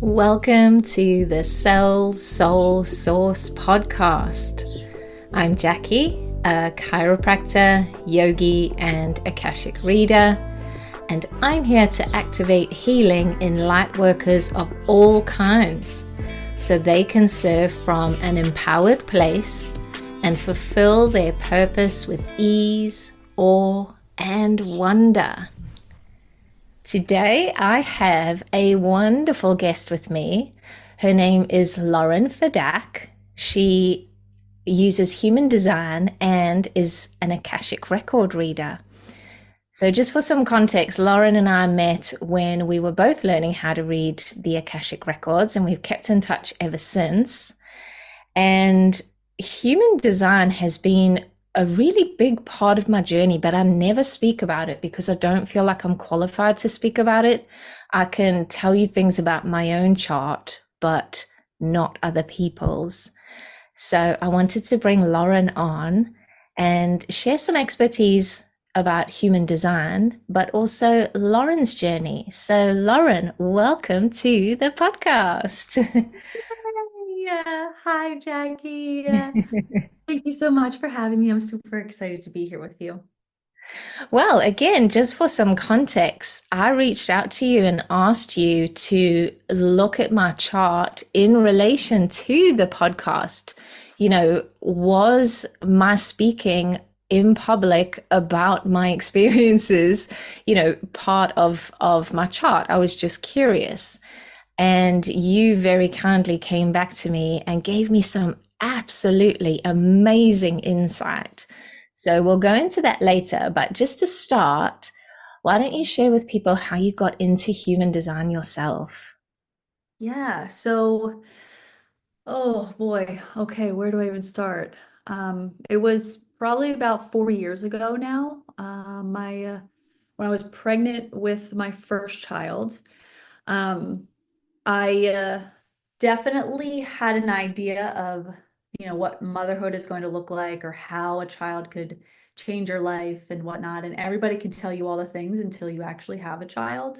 Welcome to the Cell Soul Source podcast. I'm Jackie, a chiropractor, yogi, and Akashic reader, and I'm here to activate healing in light workers of all kinds so they can serve from an empowered place and fulfill their purpose with ease, awe, and wonder. Today I have a wonderful guest with me. Her name is Lauren Fedak. She uses human design and is an Akashic record reader. So just for some context, Lauren and I met when we were both learning how to read the Akashic records, and we've kept in touch ever since. And human design has been a really big part of my journey, but I never speak about it because I don't feel like I'm qualified to speak about it. I can tell you things about my own chart, but not other people's. So I wanted to bring Lauren on and share some expertise about human design, but also Lauren's journey. So, Lauren, welcome to the podcast. Yeah. Hi, Jackie. Thank you so much for having me. I'm super excited to be here with you. Well, again, just for some context, I reached out to you and asked you to look at my chart in relation to the podcast. Was my speaking in public about my experiences, part of my chart? I was just curious. And you very kindly came back to me and gave me some absolutely amazing insight. So we'll go into that later, but just to start, why don't you share with people how you got into human design yourself? Yeah. Oh boy. Okay, where do I even start? It was probably about 4 years ago now. My When I was pregnant with my first child. Um, I definitely had an idea of, what motherhood is going to look like or how a child could change your life and whatnot. And everybody can tell you all the things until you actually have a child.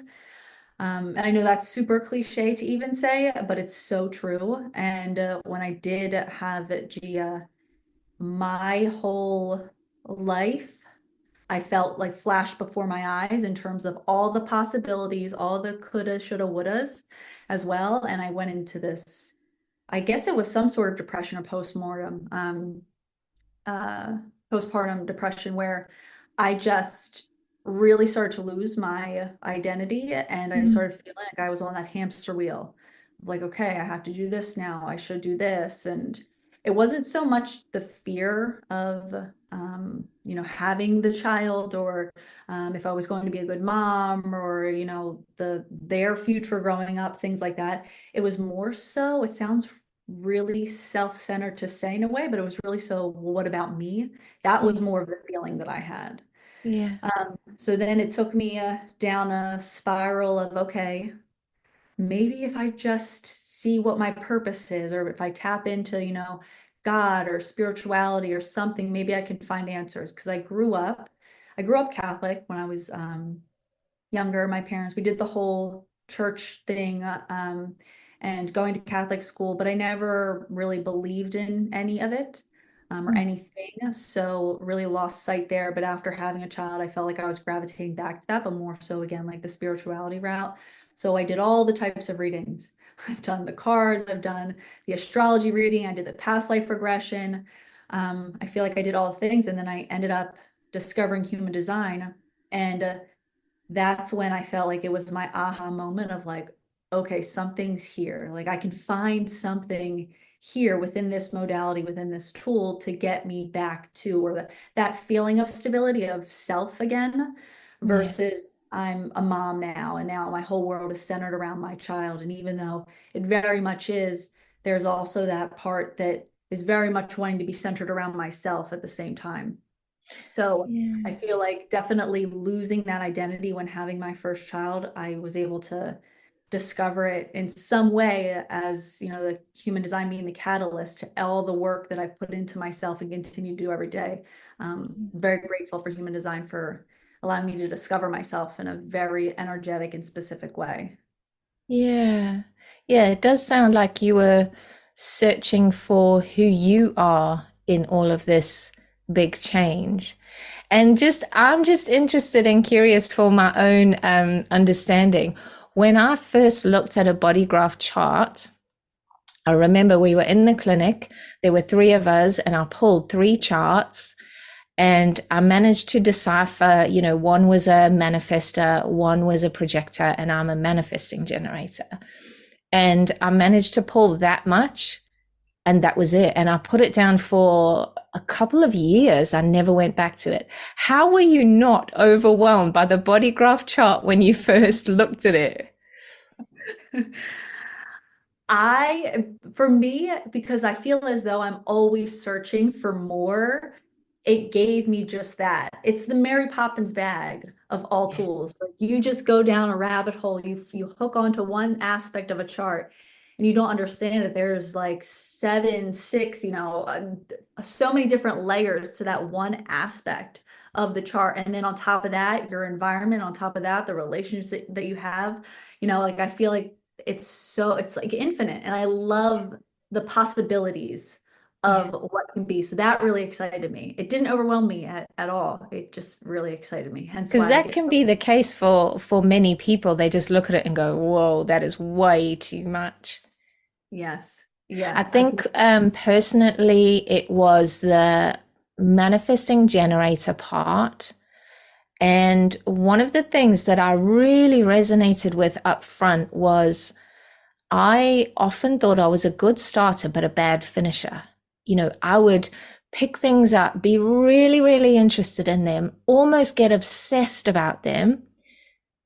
And I know that's super cliche to even say, but it's so true. And when I did have Gia, my whole life I felt like flash before my eyes in terms of all the possibilities, all the coulda, shoulda, wouldas as well. And I went into this, I guess it was some sort of depression or uh, postpartum depression where I just really started to lose my identity and I Mm. started feeling like I was on that hamster wheel. Like, okay, I have to do this now. I should do this. And it wasn't so much the fear of, having the child or if I was going to be a good mom or, their future growing up, things like that. It was more so, it sounds really self-centered to say in a way, but it was really so, well, what about me? That was Yeah. more of the feeling that I had. Yeah. So then it took me down a spiral of, okay, maybe if I just see what my purpose is, or if I tap into, God or spirituality or something, maybe I can find answers. Because I grew up Catholic when I was younger, my parents, we did the whole church thing and going to Catholic school, but I never really believed in any of it or Mm. anything. So really lost sight there. But after having a child, I felt like I was gravitating back to that, but more so again, like the spirituality route. So I did all the types of readings. I've done the cards, I've done the astrology reading, I did the past life regression. I feel like I did all the things. And then I ended up discovering human design. And that's when I felt like it was my aha moment of like, okay, something's here. Like I can find something here within this modality, within this tool to get me back to or that feeling of stability of self again Yeah. versus I'm a mom now and now my whole world is centered around my child. And even though it very much is, there's also that part that is very much wanting to be centered around myself at the same time. So I Yeah. feel like definitely losing that identity when having my first child, I was able to discover it in some way as, the human design being the catalyst to all the work that I've put into myself and continue to do every day. Very grateful for human design for allowing me to discover myself in a very energetic and specific way. Yeah. Yeah, it does sound like you were searching for who you are in all of this big change. And I'm just interested and curious for my own understanding. When I first looked at a body graph chart, I remember we were in the clinic, there were three of us, and I pulled three charts and I managed to decipher, one was a manifester, one was a projector, and I'm a manifesting generator. And I managed to pull that much, and that was it. And I put it down for a couple of years. I never went back to it. How were you not overwhelmed by the body graph chart when you first looked at it? For me, because I feel as though I'm always searching for more, it gave me just that. It's the Mary Poppins bag of all Yeah. tools. Like you just go down a rabbit hole, you hook onto one aspect of a chart, and you don't understand that there's like seven, six, so many different layers to that one aspect of the chart. And then on top of that, your environment, on top of that, the relationships that you have, like I feel like it's like infinite, and I love the possibilities Yeah. of what can be. So that really excited me. It didn't overwhelm me at all. It just really excited me. Hence Because why I that get, can be the case for many people. They just look at it and go, "Whoa, that is way too much." yes. I Yeah. I think personally, it was the manifesting generator part. And one of the things that I really resonated with up front was I often thought I was a good starter, but a bad finisher. I would pick things up, be really, really interested in them, almost get obsessed about them,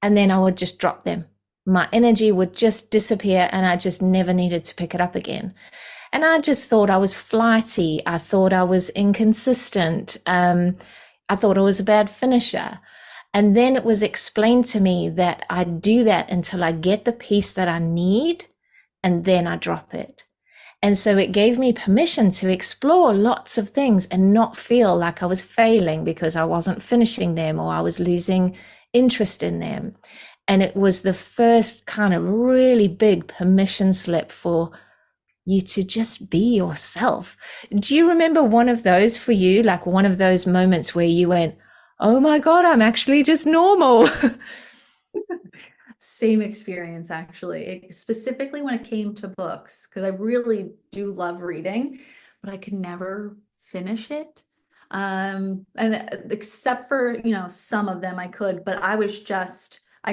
and then I would just drop them. My energy would just disappear and I just never needed to pick it up again. And I just thought I was flighty. I thought I was inconsistent. I thought I was a bad finisher. And then it was explained to me that I do that until I get the piece that I need and then I drop it. And so it gave me permission to explore lots of things and not feel like I was failing because I wasn't finishing them or I was losing interest in them. And it was the first kind of really big permission slip for you to just be yourself. Do you remember one of those for you? Like one of those moments where you went, oh my God, I'm actually just normal. Same experience, actually. Specifically when it came to books, because I really do love reading, but I could never finish it. And except for, some of them I could, but I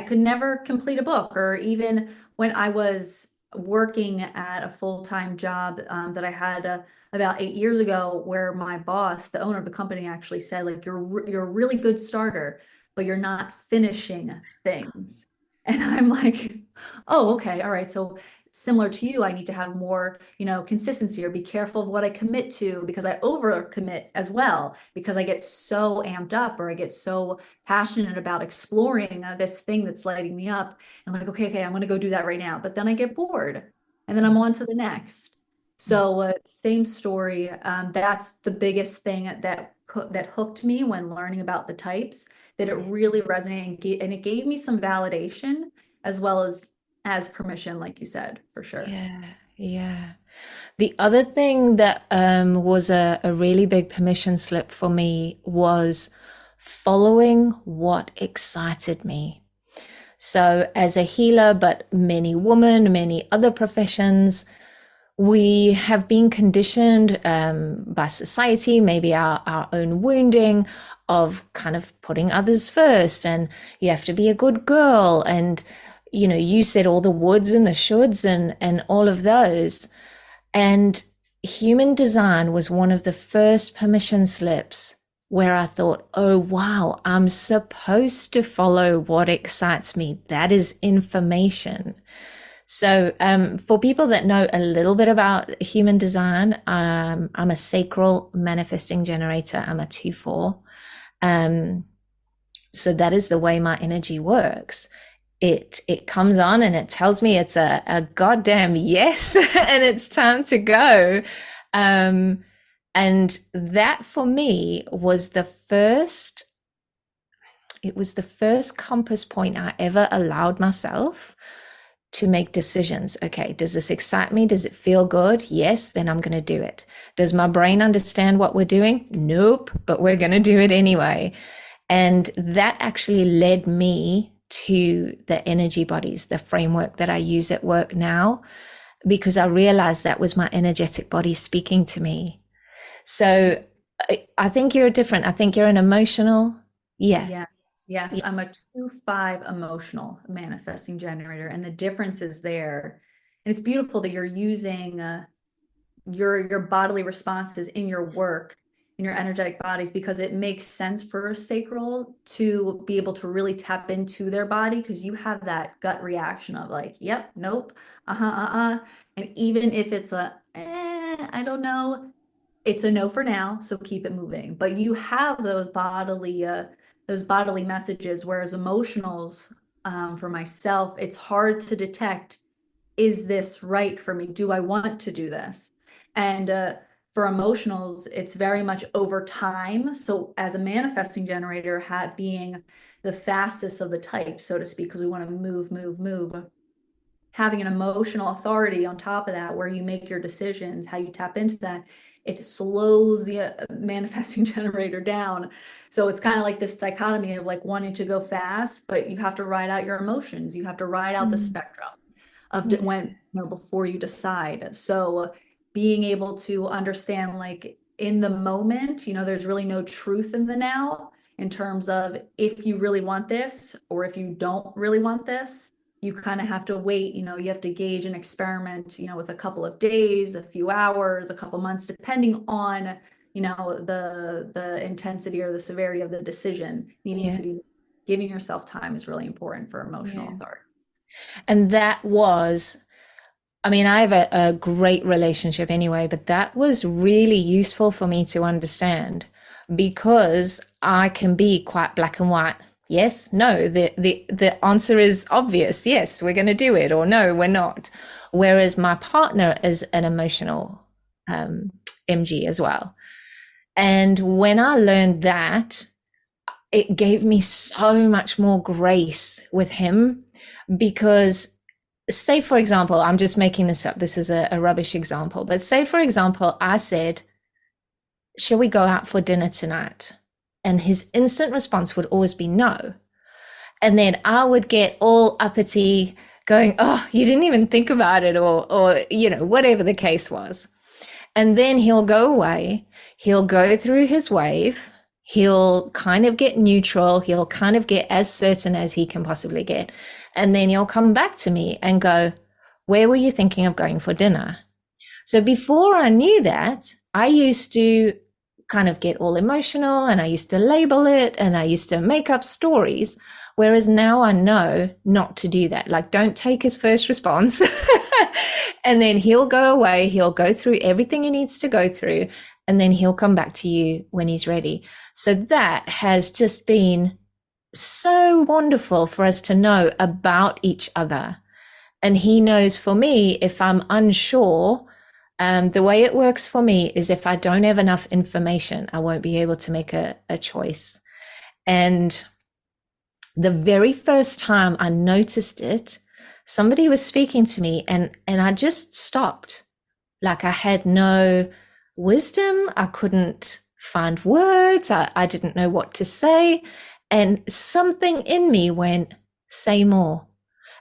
could never complete a book. Or even when I was working at a full-time job that I had about 8 years ago, where my boss, the owner of the company, actually said, like, you're a really good starter, but you're not finishing things. And I'm like, oh, okay, all right. So similar to you, I need to have more, consistency, or be careful of what I commit to, because I overcommit as well, because I get so amped up, or I get so passionate about exploring this thing that's lighting me up. And I'm like, okay, I'm going to go do that right now. But then I get bored, and then I'm on to the next. Yes. So same story. That's the biggest thing that hooked me when learning about the types, that it really resonated, and it gave me some validation as well as permission, like you said, for sure. Yeah, yeah. The other thing that was a really big permission slip for me was following what excited me. So, as a healer, but many women, many other professions, we have been conditioned by society, maybe our own wounding of kind of putting others first, and you have to be a good girl. And, you said all the woulds and the shoulds and all of those. And human design was one of the first permission slips where I thought, oh, wow, I'm supposed to follow what excites me. That is information. So, for people that know a little bit about human design, I'm a sacral manifesting generator. I'm a 2/4. Um, so that is the way my energy works. It comes on and it tells me it's a goddamn yes, and it's time to go. Um, and that for me was the first. It was the first compass point I ever allowed myself to make decisions. Okay, does this excite me? Does it feel good? Yes, then I'm going to do it. Does my brain understand what we're doing? Nope, but we're going to do it anyway. And that actually led me to the energy bodies, the framework that I use at work now, because I realized that was my energetic body speaking to me. So I think you're different. I think you're an emotional. Yeah. Yes, yes, I'm a 2-5 emotional manifesting generator, and the difference is there. And it's beautiful that you're using your bodily responses in your work, in your energetic bodies, because it makes sense for a sacral to be able to really tap into their body because you have that gut reaction of like, yep, nope, uh-huh, uh-uh. And even if it's I don't know, it's a no for now, so keep it moving. But you have those bodily messages, whereas emotionals, for myself, it's hard to detect, is this right for me? Do I want to do this? And for emotionals, it's very much over time. So as a manifesting generator, being the fastest of the type, so to speak, because we want to move, move, move, having an emotional authority on top of that, where you make your decisions, how you tap into that, it slows the manifesting generator down. So it's kind of like this dichotomy of like wanting to go fast, but you have to ride out your emotions. You have to ride out the Mm. spectrum of Yeah. when, before you decide. So being able to understand, like in the moment, there's really no truth in the now, in terms of if you really want this or if you don't really want this. You kind of have to wait, you have to gauge and experiment, with a couple of days, a few hours, a couple months, depending on, the intensity or the severity of the decision. Needing Yeah. to be giving yourself time is really important for emotional Yeah. authority. And that was, I mean, I have a great relationship anyway, but that was really useful for me to understand because I can be quite black and white. Yes, no, the answer is obvious. Yes, we're going to do it, or no, we're not. Whereas my partner is an emotional um, MG as well. And when I learned that, it gave me so much more grace with him because say for example, I'm just making this up, this is a rubbish example, but say for example I said, shall we go out for dinner tonight? And his instant response would always be no. And then I would get all uppity going, oh, you didn't even think about it, or whatever the case was. And then he'll go away, he'll go through his wave, he'll kind of get neutral, he'll kind of get as certain as he can possibly get. And then he'll come back to me and go, where were you thinking of going for dinner? So before I knew that, I used to kind of get all emotional and I used to label it and I used to make up stories. Whereas now I know not to do that. Like, don't take his first response. And then he'll go away, he'll go through everything he needs to go through, and then he'll come back to you when he's ready. So that has just been so wonderful for us to know about each other. And he knows for me, if I'm unsure, the way it works for me is if I don't have enough information, I won't be able to make a choice. And the very first time I noticed it, somebody was speaking to me and I just stopped. Like I had no wisdom. I couldn't find words. I didn't know what to say. And something in me went, say more.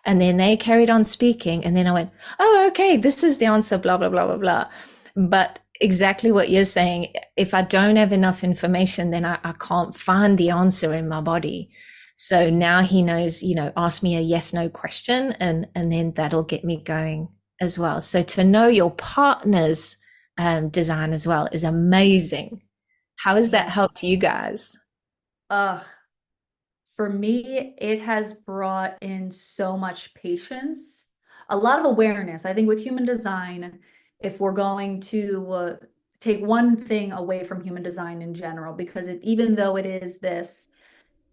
And then they carried on speaking. And then I went, oh, okay, this is the answer, blah, blah, blah, blah, blah. But exactly what you're saying, if I don't have enough information, then I can't find the answer in my body. So now he knows, ask me a yes, no question, and then that'll get me going as well. So to know your partner's design as well is amazing. How has that Yeah. helped you guys? Uh, for me, it has brought in so much patience, a lot of awareness. I think with human design, if we're going to take one thing away from human design in general, because even though it is this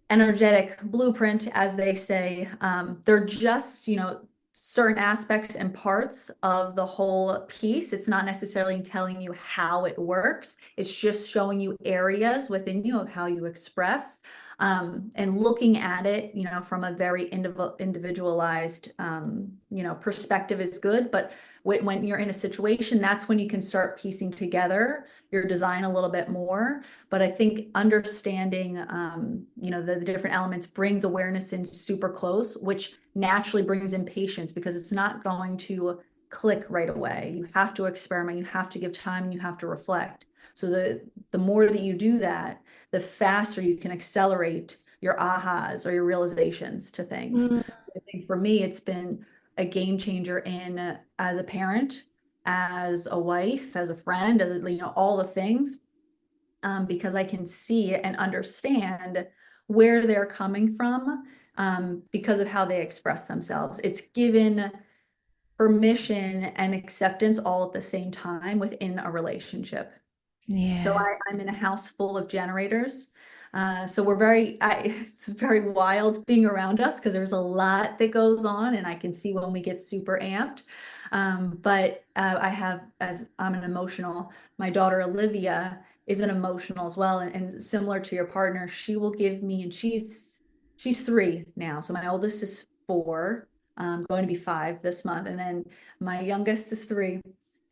energetic blueprint, as they say, they're just, certain aspects and parts of the whole piece. It's not necessarily telling you how it works. It's just showing you areas within you of how you express. And looking at it, from a very individualized, perspective is good. But when you're in a situation, that's when you can start piecing together your design a little bit more. But I think understanding, the different elements brings awareness in super close, which naturally brings in patience because it's not going to click right away. You have to experiment, you have to give time, and you have to reflect. So the more that you do that, the faster you can accelerate your ahas or your realizations to things. Mm, I think for me, it's been a game changer in as a parent, as a wife, as a friend, as all the things, because I can see and understand where they're coming from, because of how they express themselves. It's given permission and acceptance all at the same time within a relationship. So yeah. I'm in a house full of generators. So it's very wild being around us because there's a lot that goes on, and I can see when we get super amped. But I have, as I'm an emotional, my daughter Olivia is an emotional as well, and similar to your partner, she will give me, and she's 3 now. So my oldest is 4, going to be 5 this month, and then my youngest is 3,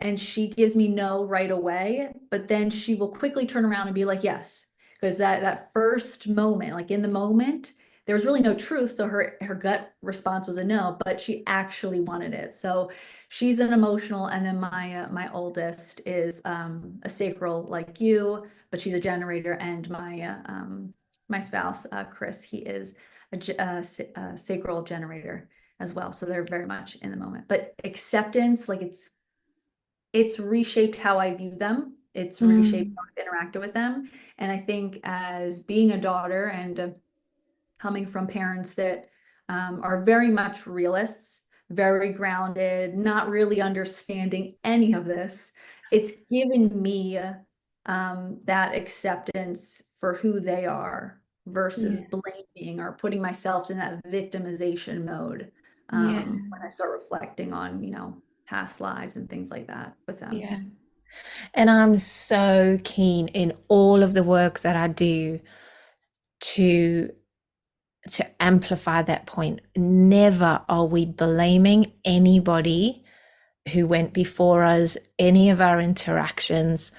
and she gives me no right away, but then she will quickly turn around and be like, yes. Because that first moment, like in the moment, there was really no truth. So her gut response was a no, but she actually wanted it. So she's an emotional, and then my oldest is a sacral like you, but she's a generator, and my spouse Chris, he is a sacral generator as well. So they're very much in the moment. But acceptance, like it's reshaped how I view them. It's reshaped Mm, how I've interacted with them. And I think as being a daughter and coming from parents that are very much realists, very grounded, not really understanding any of this, it's given me that acceptance for who they are versus yeah. blaming or putting myself in that victimization mode, Yeah. when I start reflecting on, past lives and things like that with them. Yeah. And I'm so keen in all of the work that I do to amplify that point. Never are we blaming anybody who went before us, any of our interactions.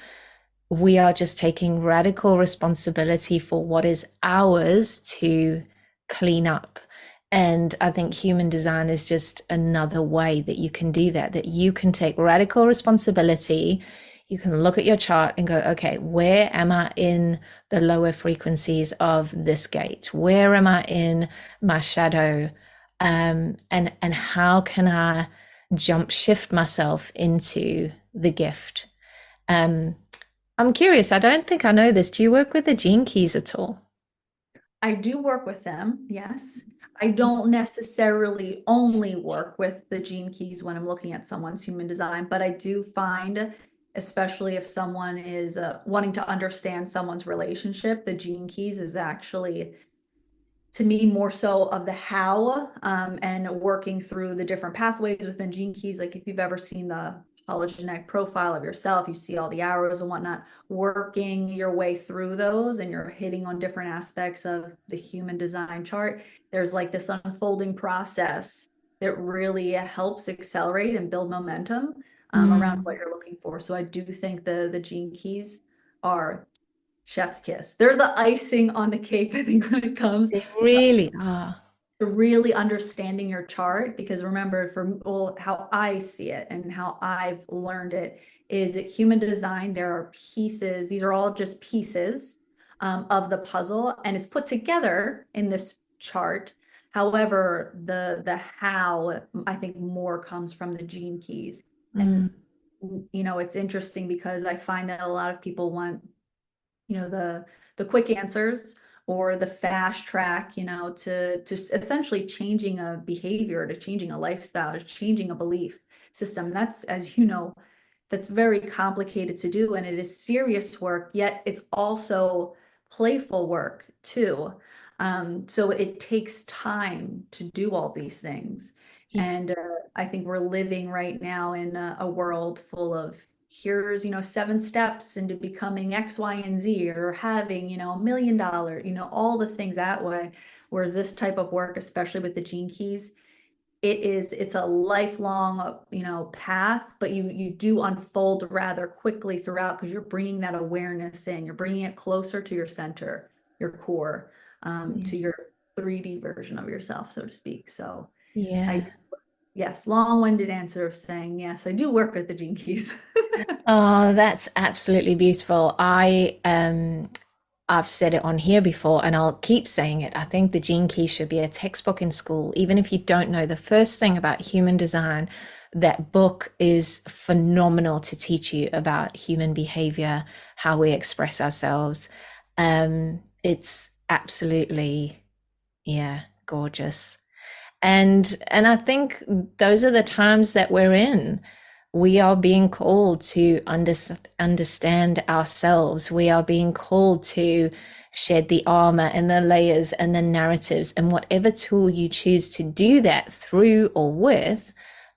We are just taking radical responsibility for what is ours to clean up. And I think human design is just another way that you can do that, that you can take radical responsibility. You can look at your chart and go, okay, where am I in the lower frequencies of this gate? Where am I in my shadow? And how can I jump shift myself into the gift? Um, I'm curious. I don't think I know this. Do you work with the gene keys at all? I do work with them, yes. I don't necessarily only work with the gene keys when I'm looking at someone's human design, but I do find, especially if someone is wanting to understand someone's relationship, the gene keys is actually, to me, more so of the how, and working through the different pathways within gene keys. Like if you've ever seen the hologenetic profile of yourself, you see all the arrows and whatnot, working your way through those, and you're hitting on different aspects of the human design chart. There's like this unfolding process that really helps accelerate and build momentum around what Mm, you're looking for. So I do think the gene keys are chef's kiss. They're the icing on the cake, I think, when it comes they to really are. really understanding your chart. Because remember, well, how I see it and how I've learned it is that human design, there are pieces, these are all just pieces of the puzzle, and it's put together in this chart. However, the how, I think, more comes from the gene keys. And Mm, it's interesting because I find that a lot of people want, the quick answers or the fast track, to essentially changing a behavior, to changing a lifestyle, to changing a belief system. That's, as you know, that's very complicated to do, and it is serious work, yet it's also playful work too. So it takes time to do all these things. yeah. And I think we're living right now in a world full of here's, 7 steps into becoming X, Y, and Z, or having, $1 million, all the things that way. Whereas this type of work, especially with the gene keys, it's a lifelong, path, but you do unfold rather quickly throughout because you're bringing that awareness in, you're bringing it closer to your center, your core, Yeah. to your 3D version of yourself, so to speak. So I, Yeah. yes, long-winded answer of saying, yes, I do work with the gene keys. Oh, that's absolutely beautiful. I've said it on here before and I'll keep saying it. I think the Gene Key should be a textbook in school. Even if you don't know the first thing about human design, that book is phenomenal to teach you about human behavior, how we express ourselves. It's absolutely, yeah, gorgeous. And I think those are the times that we're in. We are being called to understand ourselves. We are being called to shed the armor and the layers and the narratives, and whatever tool you choose to do that through or with.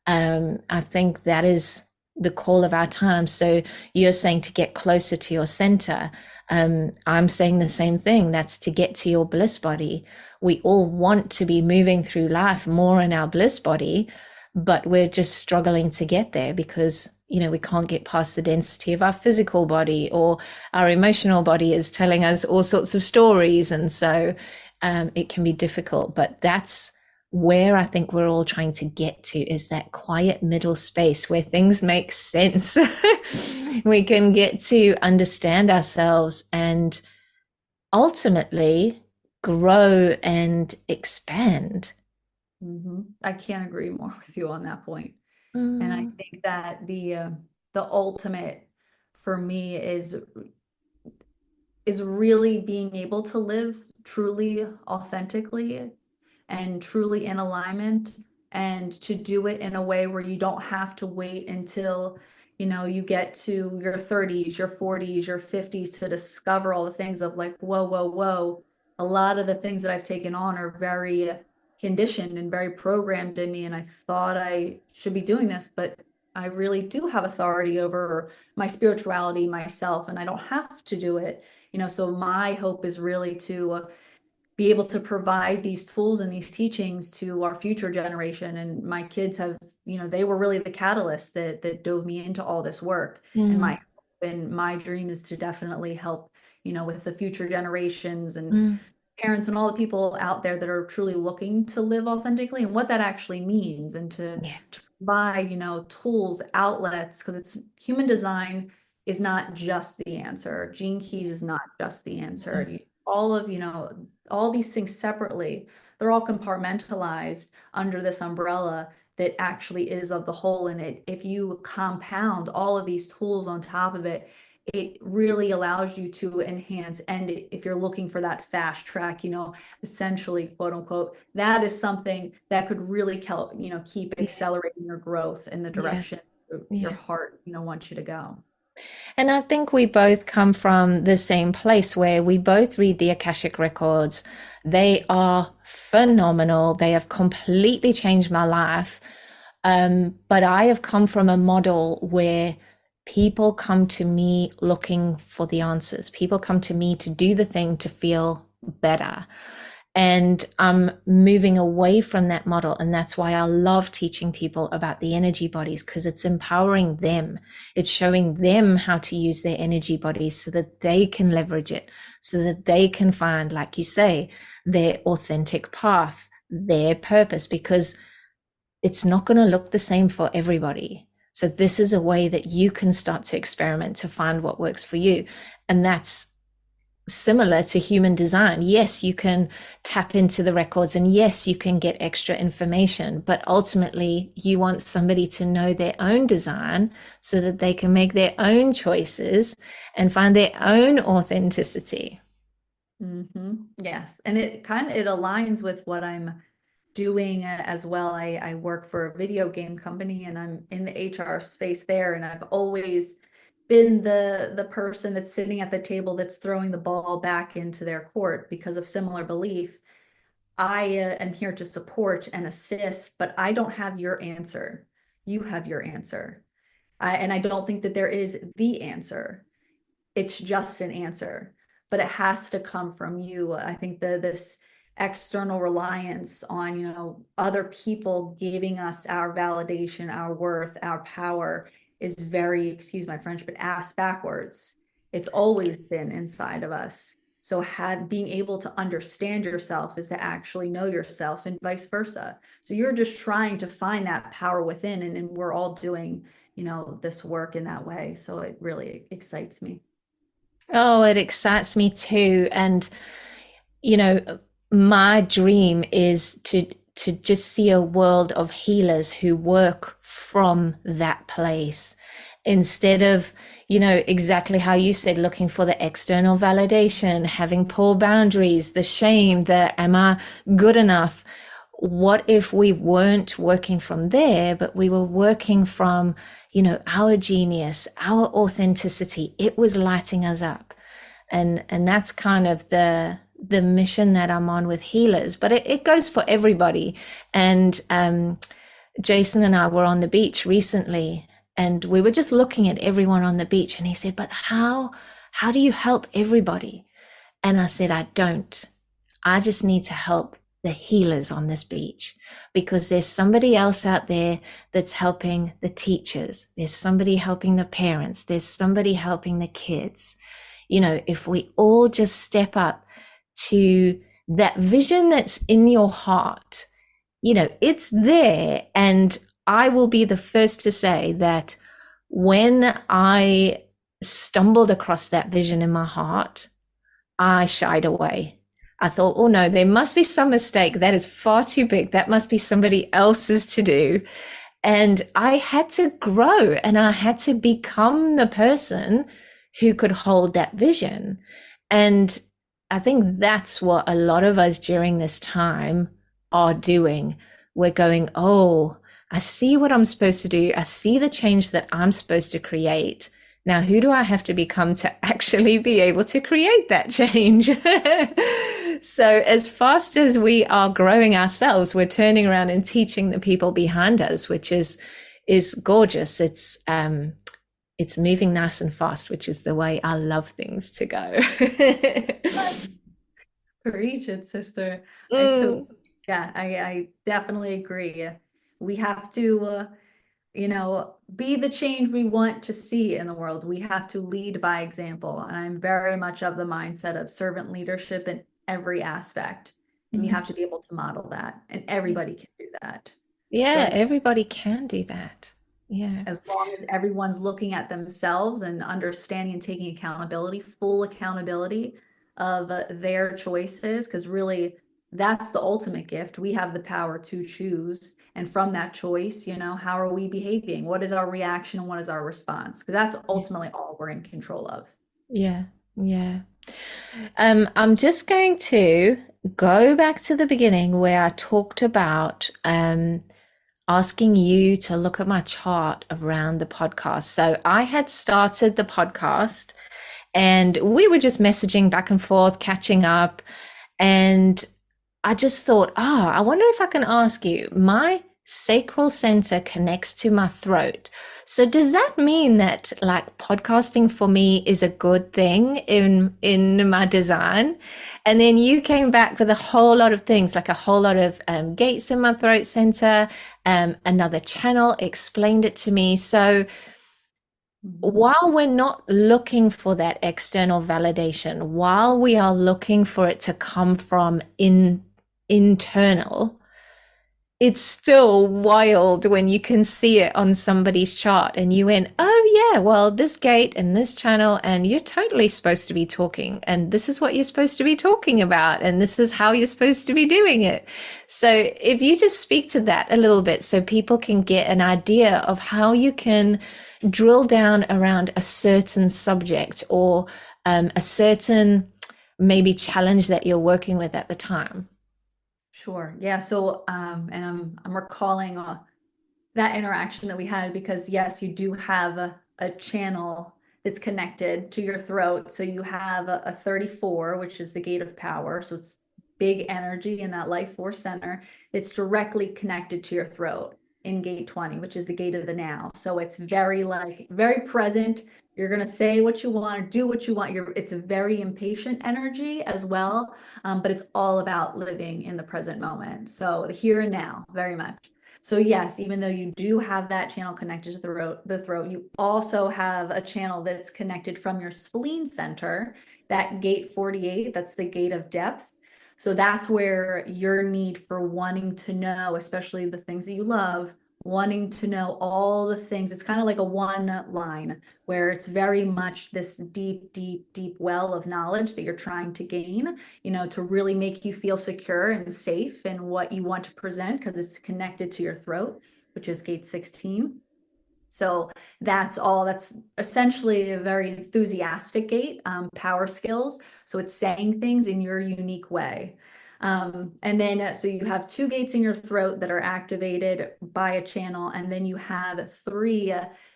I think that is the call of our time. So you're saying to get closer to your center. I'm saying the same thing. That's to get to your bliss body. We all want to be moving through life more in our bliss body, but we're just struggling to get there because, we can't get past the density of our physical body, or our emotional body is telling us all sorts of stories. And so it can be difficult, but that's where I think we're all trying to get to, is that quiet middle space where things make sense. We can get to understand ourselves and ultimately grow and expand. I can't agree more with you on that point. And I Mm, think that the ultimate for me is really being able to live truly authentically and truly in alignment, and to do it in a way where you don't have to wait until you get to your 30s, your 40s, your 50s to discover all the things of like, whoa, whoa, whoa. A lot of the things that I've taken on are very conditioned and very programmed in me, and I thought I should be doing this, but I really do have authority over my spirituality, myself, and I don't have to do it. So my hope is really to be able to provide these tools and these teachings to our future generation. And my kids have, they were really the catalyst that dove me into all this work. And mm, my hope and my dream is to definitely help, with the future generations and mm. parents and all the people out there that are truly looking to live authentically and what that actually means, and Yeah, to provide, tools, outlets, because it's human design is not just the answer. Gene keys is not just the answer. All of, all these things separately, they're all compartmentalized under this umbrella that actually is of the whole. And if you compound all of these tools on top of it, it really allows you to enhance. And if you're looking for that fast track, essentially, quote unquote, that is something that could really help, keep yeah, accelerating your growth in the yeah, direction your yeah. heart, wants you to go. And I think we both come from the same place where we both read the Akashic records. They are phenomenal. They have completely changed my life. But I have come from a model where people come to me looking for the answers. People come to me to do the thing to feel better. And I'm moving away from that model. And that's why I love teaching people about the energy bodies, because it's empowering them. It's showing them how to use their energy bodies so that they can leverage it, so that they can find, like you say, their authentic path, their purpose, because it's not going to look the same for everybody. So this is a way that you can start to experiment to find what works for you. And that's similar to human design. Yes, you can tap into the records, and yes, you can get extra information, but ultimately you want somebody to know their own design so that they can make their own choices and find their own authenticity. Yes. And it aligns with what I'm doing as well. I work for a video game company and I'm in the HR space there. And I've always been the person that's sitting at the table that's throwing the ball back into their court because of similar belief. I am here to support and assist, but I don't have your answer. You have your answer. And I don't think that there is the answer. It's just an answer, but it has to come from you. I think that this external reliance on, other people giving us our validation, our worth, our power is very, excuse my French, but ass backwards. It's always been inside of us. So being able to understand yourself is to actually know yourself and vice versa. So you're just trying to find that power within, and we're all doing, this work in that way. So it really excites me. Oh, it excites me too. And, you know, my dream is to just see a world of healers who work from that place instead of, exactly how you said, looking for the external validation, having poor boundaries, the shame, the am I good enough? What if we weren't working from there, but we were working from, our genius, our authenticity? It was lighting us up. And that's kind of the mission that I'm on with healers, but it goes for everybody. And Jason and I were on the beach recently, and we were just looking at everyone on the beach, and he said, but how do you help everybody? And I said, I don't. I just need to help the healers on this beach, because there's somebody else out there that's helping the teachers. There's somebody helping the parents. There's somebody helping the kids. If we all just step up to that vision that's in your heart, it's there. And I will be the first to say that when I stumbled across that vision in my heart, I shied away. I thought, oh no, there must be some mistake. That is far too big. That must be somebody else's to do. And I had to grow, and I had to become the person who could hold that vision. And I think that's what a lot of us during this time are doing. We're going, oh, I see what I'm supposed to do. I see the change that I'm supposed to create. Now, who do I have to become to actually be able to create that change? So as fast as we are growing ourselves, we're turning around and teaching the people behind us, which is gorgeous. It's moving nice and fast, which is the way I love things to go. Preach it, sister. I totally, Mm, yeah, I definitely agree. We have to, be the change we want to see in the world. We have to lead by example. And I'm very much of the mindset of servant leadership in every aspect. And you mm. have to be able to model that, and everybody can do that. So Yeah, I everybody can do that. Yeah. as long as everyone's looking at themselves and understanding and taking accountability, full accountability of their choices, because really that's the ultimate gift. We have the power to choose. And from that choice, how are we behaving? What is our reaction and what is our response? Because that's ultimately all we're in control of. Yeah. Yeah. I'm just going to go back to the beginning where I talked about asking you to look at my chart around the podcast. So I had started the podcast, and we were just messaging back and forth, catching up. And I just thought, I wonder if I can ask you. My sacral center connects to my throat. So does that mean that like podcasting for me is a good thing in my design? And then you came back with a whole lot of things, like a whole lot of gates in my throat center, another channel explained it to me. So Mhm. while we're not looking for that external validation, while we are looking for it to come from internal, it's still wild when you can see it on somebody's chart and you went, oh yeah, well, this gate and this channel, and you're totally supposed to be talking, and this is what you're supposed to be talking about, and this is how you're supposed to be doing it. So if you just speak to that a little bit so people can get an idea of how you can drill down around a certain subject or a certain maybe challenge that you're working with at the time. Sure. Yeah. So, and I'm recalling that interaction that we had because yes, you do have a channel that's connected to your throat. So you have a 34, which is the gate of power. So it's big energy in that life force center. It's directly connected to your throat. in gate 20, which is the gate of the now. So it's very like very present. You're gonna say what you want, do what you want. It's a very impatient energy as well, but it's all about living in the present moment. So the here and now, very much. So yes, even though you do have that channel connected to the throat, you also have a channel that's connected from your spleen center, that gate 48, that's the gate of depth. So that's where your need for wanting to know, especially the things that you love, wanting to know all the things. It's kind of like a one line where it's very much this deep, deep, deep well of knowledge that you're trying to gain, to really make you feel secure and safe in what you want to present because it's connected to your throat, which is gate 16. So that's essentially a very enthusiastic gate, power skills. So it's saying things in your unique way. And then, so you have two gates in your throat that are activated by a channel, and then you have three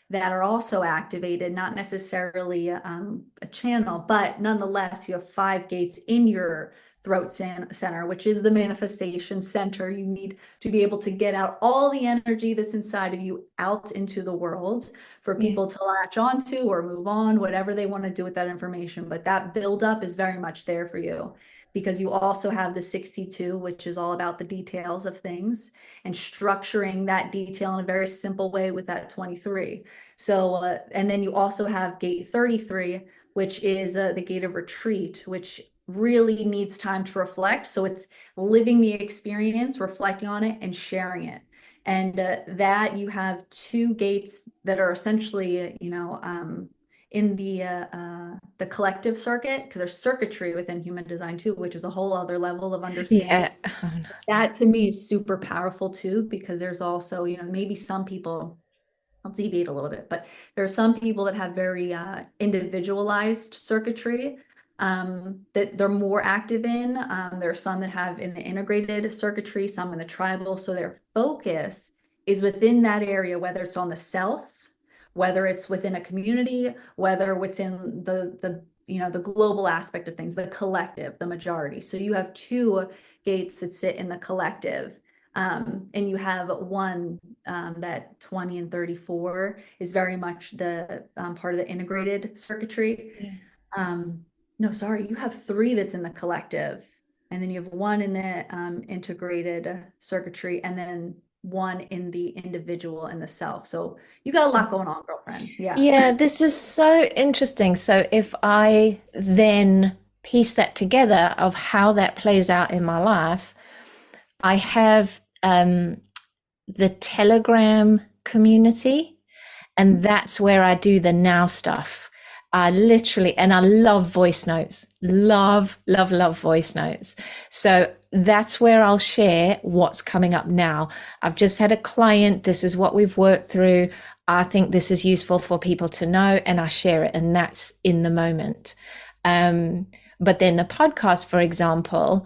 that are also activated, not necessarily a channel, but nonetheless, you have five gates in your throat center, which is the manifestation center. You need to be able to get out all the energy that's inside of you out into the world for Yeah. people to latch onto or move on, whatever they want to do with that information. But that buildup is very much there for you because you also have the 62, which is all about the details of things and structuring that detail in a very simple way with that 23. So, and then you also have gate 33, which is the gate of retreat, which really needs time to reflect. So it's living the experience, reflecting on it, and sharing it. And that you have two gates that are essentially, in the collective circuit, because there's circuitry within human design too, which is a whole other level of understanding. Yeah. Oh, no. That to me is super powerful too, because there's also, maybe some people, I'll deviate a little bit, but there are some people that have very individualized circuitry that they're more active in. There are some that have in the integrated circuitry, some in the tribal. So their focus is within that area, whether it's on the self, whether it's within a community, whether it's in the global aspect of things, the collective, the majority. So you have two gates that sit in the collective. And you have one that 20 and 34 is very much the part of the integrated circuitry. Yeah. Um, no, sorry, you have three that's in the collective, and then you have one in the integrated circuitry, and then one in the individual and the self. So you got a lot going on, girlfriend. Yeah. Yeah, this is so interesting. So if I then piece that together of how that plays out in my life, I have the Telegram community, and that's where I do the now stuff. I literally, and I love voice notes, love, love, love voice notes. So that's where I'll share what's coming up now. I've just had a client. This is what we've worked through. I think this is useful for people to know, and I share it, and that's in the moment. Um, but then the podcast, for example,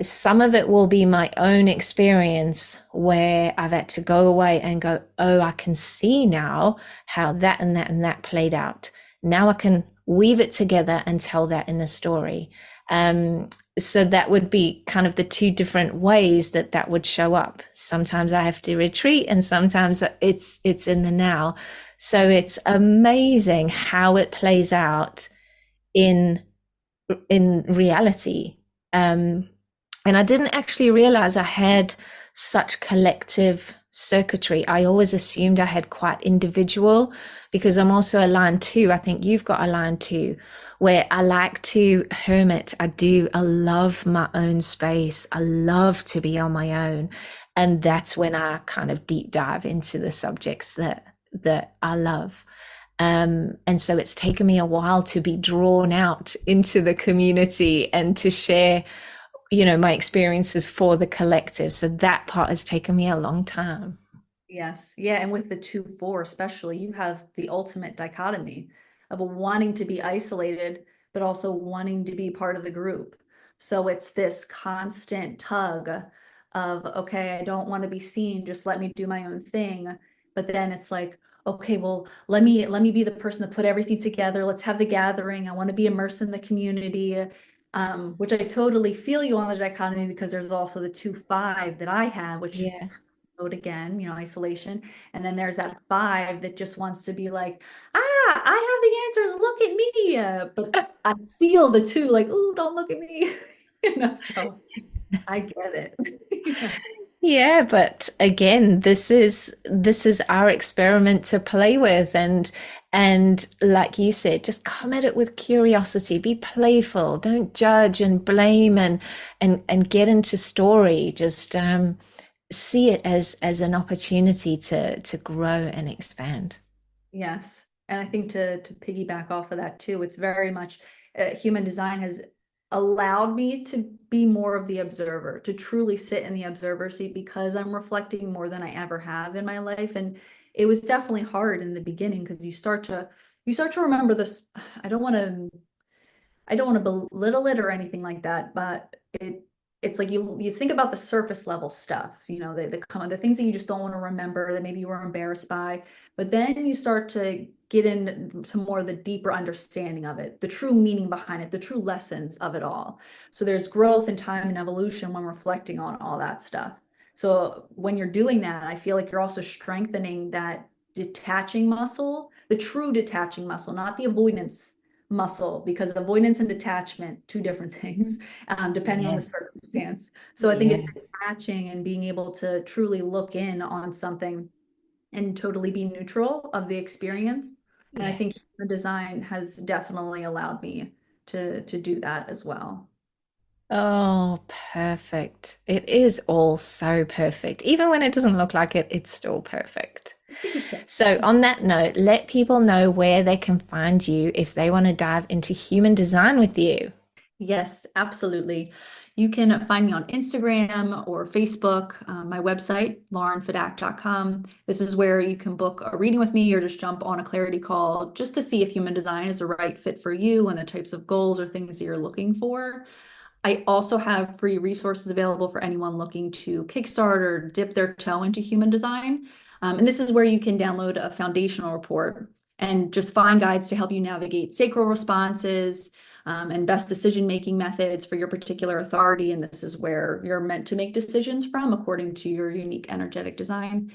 some of it will be my own experience where I've had to go away and go, oh, I can see now how that and that and that played out. Now I can weave it together and tell that in a story. So that would be kind of the two different ways that that would show up. Sometimes I have to retreat, and sometimes it's in the now. So it's amazing how it plays out in reality. And I didn't actually realize I had such collective circuitry. I always assumed I had quite individual because I'm also a line two. I think you've got a line two where I like to hermit. I love my own space. I love to be on my own. And that's when I kind of deep dive into the subjects that I love. And so it's taken me a while to be drawn out into the community and to share, my experiences for the collective. So that part has taken me a long time. Yes. Yeah. And with the 2-4, especially, you have the ultimate dichotomy of wanting to be isolated, but also wanting to be part of the group. So it's this constant tug of, okay, I don't want to be seen, just let me do my own thing. But then it's like, okay, well, let me be the person to put everything together. Let's have the gathering. I want to be immersed in the community. Which I totally feel you on the dichotomy because there's also the 2-5 that I have, which Yeah. mode again, isolation. And then there's that five that just wants to be like, I have the answers, look at me. But I feel the two like, ooh, don't look at me. So I get it. Yeah. Yeah, but again, this is our experiment to play with, and like you said, just come at it with curiosity, be playful, don't judge and blame and get into story. Just see it as an opportunity to grow and expand. Yes. And I think to piggyback off of that too, it's very much human design has allowed me to be more of the observer, to truly sit in the observer seat because I'm reflecting more than I ever have in my life. And it was definitely hard in the beginning because you start to remember this. I don't want to I don't want to belittle it or anything like that, but it's like you think about the surface level stuff, the things that you just don't want to remember that maybe you were embarrassed by, but then you start to get into more of the deeper understanding of it, the true meaning behind it, the true lessons of it all. So there's growth and time and evolution when reflecting on all that stuff. So when you're doing that, I feel like you're also strengthening that detaching muscle, the true detaching muscle, not the avoidance muscle, because avoidance and detachment, two different things, depending on the Yes. circumstance. So I think it's Yes. detaching and being able to truly look in on something and totally be neutral of the experience. And I Yeah. think human design has definitely allowed me to do that as well. Oh, perfect. It is all so perfect. Even when it doesn't look like it, it's still perfect. So, on that note, let people know where they can find you if they want to dive into human design with you. Yes, absolutely. You can find me on Instagram or Facebook, my website, laurenfedak.com. This is where you can book a reading with me or just jump on a clarity call just to see if human design is the right fit for you and the types of goals or things that you're looking for. I also have free resources available for anyone looking to kickstart or dip their toe into human design. And this is where you can download a foundational report and just find guides to help you navigate sacral responses, and best decision-making methods for your particular authority. And this is where you're meant to make decisions from according to your unique energetic design.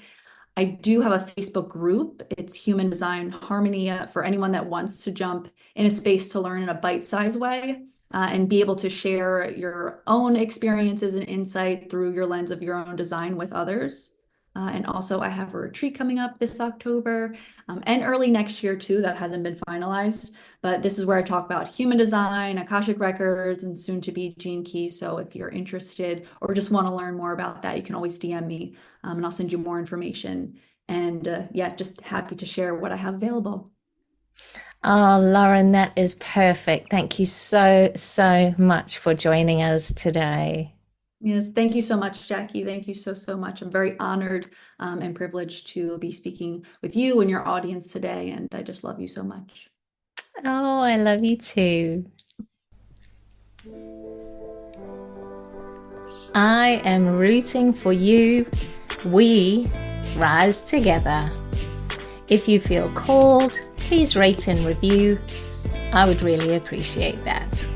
I do have a Facebook group. It's Human Design Harmony, for anyone that wants to jump in a space to learn in a bite-sized way, and be able to share your own experiences and insight through your lens of your own design with others. And also, I have a retreat coming up this October, and early next year too. That hasn't been finalized, but this is where I talk about human design, Akashic records, and soon to be gene keys. So if you're interested or just want to learn more about that, you can always DM me, and I'll send you more information. And yeah, just happy to share what I have available. Oh, Lauren, that is perfect. Thank you so, so much for joining us today. Yes, thank you so much, Jackie. Thank you so, so much. I'm very honored, and privileged to be speaking with you and your audience today. And I just love you so much. Oh, I love you too. I am rooting for you. We rise together. If you feel called, please rate and review. I would really appreciate that.